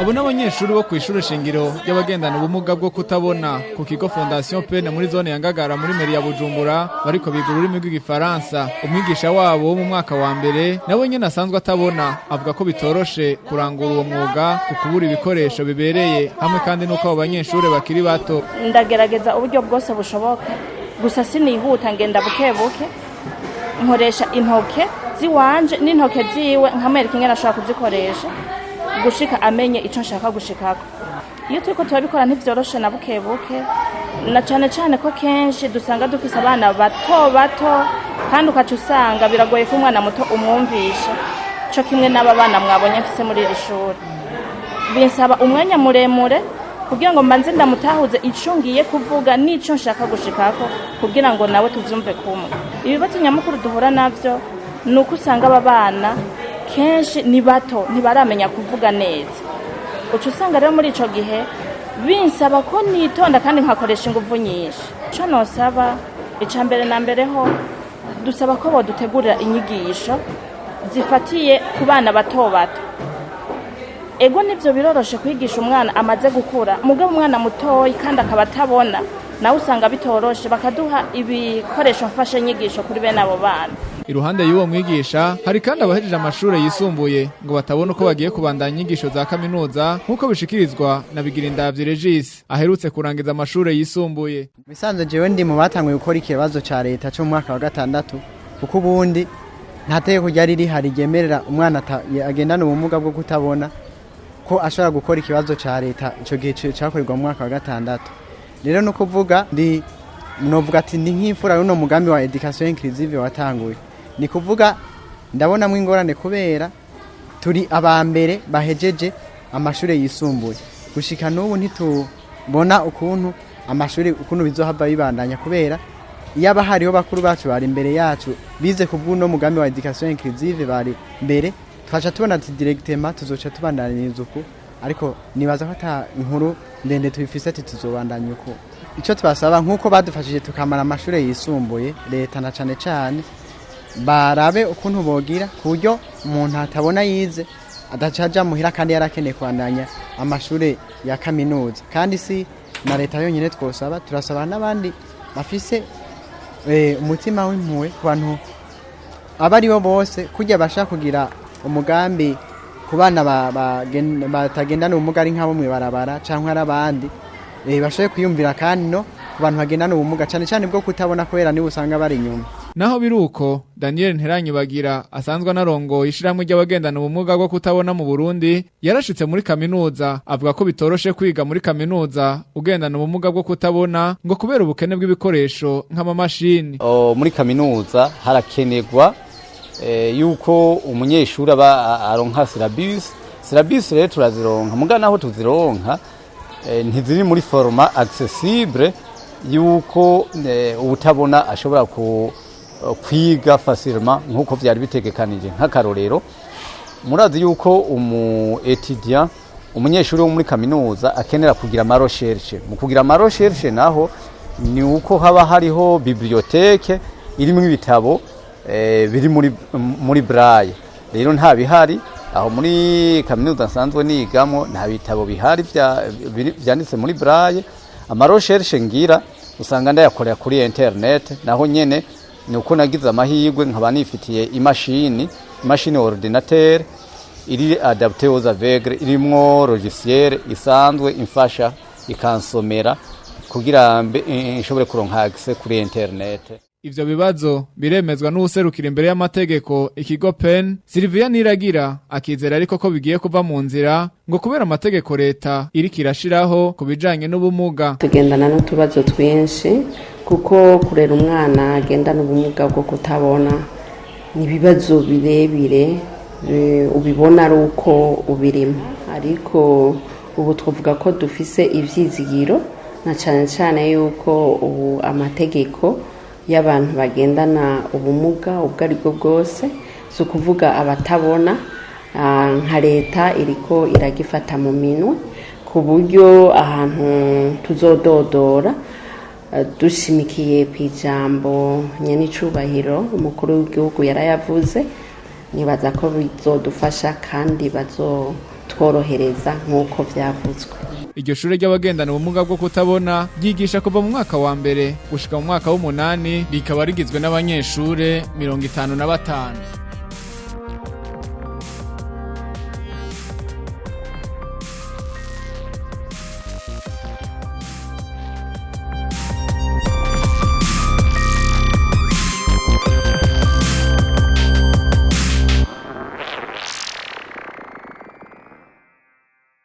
Abo n'abanyeshuri bo kw'ishure shingiro y'abagendana ubumuga bwo kutabona ku kigo Fondation Pene muri zone ya Ngagara muri meri ya Bujumbura bariko biga ururimi rw'igifaransa. Umwigisha wabo wo mu mwaka wa mbere nawe nyene asanzwe atabona avuga ko bitoroshe kurangura uwo mwuga kukubura ibikoresho bibereye hamwe kandi nuko abo banyeshuri bakiri bato. Ndagerageza uburyo bwose bushoboka gusa sinihuta ngenda buke buke nkoresha intoke ziwanje n'intoke ziwe nkamwereka ingene ashobora kuzikoresha gushika amenye ico nshaka gushikako. Iyo turiko turabikora ntivyoroshe na buke buke na cane ko kenshi dusanga dufise abana bato kandi ukaca usanga biragoye ko umwana muto umwumvisha co kimwe n'aba bana mwabonye mfise muri iri shuri. Binsaba umwanya muremure kugira ngo mbanze ndamutahuze ico ngiye kuvuga n'ico nshaka gushikako kugira ngo nawe tuvyumve kumwe. Ibibazo nyamukuru duhura navyo nuko usanga aba bana kenshi ni bato ntibaramenya kuvuga neza. Uca usanga rero muri ico gihe binsaba ko nitonda kandi nkakoresha inguvu nyinshi. Ico nosaba icambere na mbere ho dusaba ko bodutegurira inyigisho zifatiye ku bana bato. Ego nivyo biroroshe kwigisha umwana amaze gukura mugabo umwana mutoyi kandi akaba atabona nawe usanga bitoroshe bakaduha ibikoresho mfashe nyigisho kuri bene abo bana. Iruhande y'uwo mwigisha hari kandi abahejeje amashure yisumbuye ngo batabona uko bagiye kubandanya inyigisho za kaminuza nk'uko bishikirizwa na Bigirindavyi Regis aherutse kurangiza amashure yisumbuye. Bisanzwe jewe ndi mu batanguye gukora ikibazo ca leta cyo mu mwaka wa 6 kuko ubundi nta tegeko ryari rihari ryemerera umwana agendana ubumuga bwo kutabona ko ashobora gukora ikibazo ca leta ico gihe cyakorerwa mu mwaka wa 6. Rero no kuvuga ndi novuga ati ndi nk'imfura y'uno mugambi wa education inclusive watanguye. Ni kuvuga ndabona mu ingorane kubera turi abambere bahejeje amashure yisumbuye gushika n'ubu ntitubona ukuntu amashure ukuntu bizohava bibandanya kubera yaba hariho bakuru bacu bari imbere yacu bize kubw'uno mugambi wa education inclusive bari mbere twacha tubona ati directement tuzoca tubandanyiriza uko ariko nibaza ko ata inkuru ndende tubifise ati tuzobandanya uko. Ico twasaba nkuko badufashije tukamara amashure yisumbuye leta na cane barabe ukuntu bogira kuryo umuntu atabona yize adacaja muhira kandi yarakeneye kwandanya amashure ya kaminuza. Kandi si na leta yonyine twosaba turasaba n'abandi bafise umutima w'impuwe ku bantu abari bo bose kujya basha kugira umugambi ku bana batagendana ubumuga ari nk'abo mwibarabara canke arabandi bashoye kwiyumvira kandi no ku bantu bagendana ubumuga cane bwo kutabona kubera ni usanga bari inyuma. Naho biruko Daniel Nteranyibagira asanzwe narongo ishiramwe ry'abagendana ubumuga bwo kutabona mu Burundi yarashitse muri kaminuza avuga ko bitoroshe kwiga muri kaminuza ugendana ubumuga bwo kutabona ngo kubera ubukene bw'ibikoresho nk'amamashini. Muri kaminuza harakenegwa yuko umunyeshuri aba aronka syllabus rero turazironka mugana aho tuzironka ntiziri muri format accessible yuko ubutabona ashobora kwiga facilement nkuko vyari bitegekanije. Nk'akarorero murazi yuko umunyeshuri wo muri kaminuza akenera kugira ama recherche. Mu kugira ama recherche naho ni uko haba hariho bibliothèque irimo ibitabo biri muri braille. Rero nta bihari aho muri kaminuza nsanzwe nigamo nta bitabo bihari vyanditse muri braille. Ama recherche ngira usanga ndayakorera kuri internet naho nyene nuko nagize amahirwe nkaba nifitiye imashini ordinateur iri adapté aux aveugles irimwo logiciel isanzwe imfasha ikansomera kugira nshobore kuronka access kuri internet. Ivyo bibazo biremezwa n'userukira imbere y'amategeko ikigo PEN Sylvia Niragira akizera ariko ko bigiye kuva mu nzira ngo kubera amategeko leta iri kirashiraho kubijanye n'ubumuga. Tugendana n'utubazo twinshi kuko kurera umwana agendana ubumuga bwo kutabona ni bibazo birebire ubibona ari uko ubirimo ariko ubu twavuga ko dufise ivyizigiro na cane yuko ubu amategeko y'abantu bagendana ubumuga ubwo ari bwo bwose so kuvuga abatabona nka leta iriko iragifata mu minwe ku buryo ahantu tuzododora dushimikiye kwijambo nyenicubahiro umukuru w'igihugu yarayavuze nibaza ko bizodufasha kandi kutworohereza nk'uko vyavuzwe. Iryo shure ry'abagendana ubumuga bwo kutabona ryigisha kuva mu mwaka wa mbere gushika mu mwaka w'umunani, rikaba rigizwe n'abanyeshure 55.